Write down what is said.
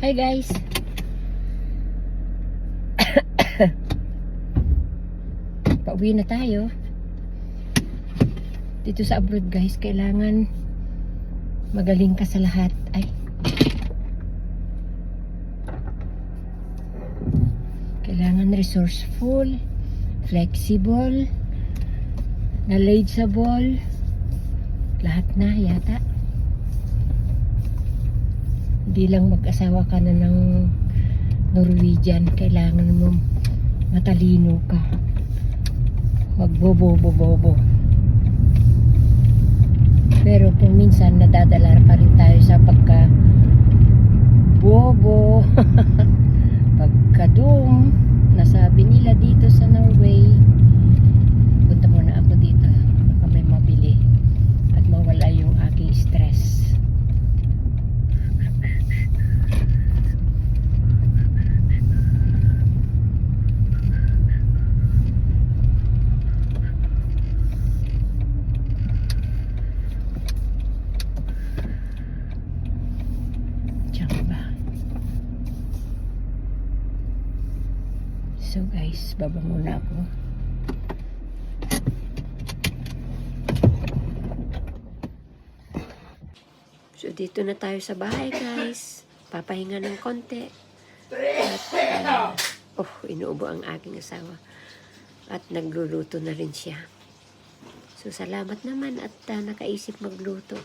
Hi guys. Pauwi na tayo. Dito sa abroad guys, kailangan magaling ka sa lahat. Kailangan resourceful, flexible, knowledgeable, lahat na yata. Hindi lang mag-asawa ka na ng Norwegian, kailangan mo matalino ka. Wag bobo. Pero kung minsan nadadala pa rin tayo sa pagka bobo, pagkadum, nasabi nila dito sa Norway. Punta muna ako dito, baka may mabili at mawala yung aking stress. So guys, baba muna ako. So dito na tayo sa bahay guys. Papahinga ng konti. At inuubo ang aking asawa. At nagluluto na rin siya. So salamat naman at nakaisip magluto.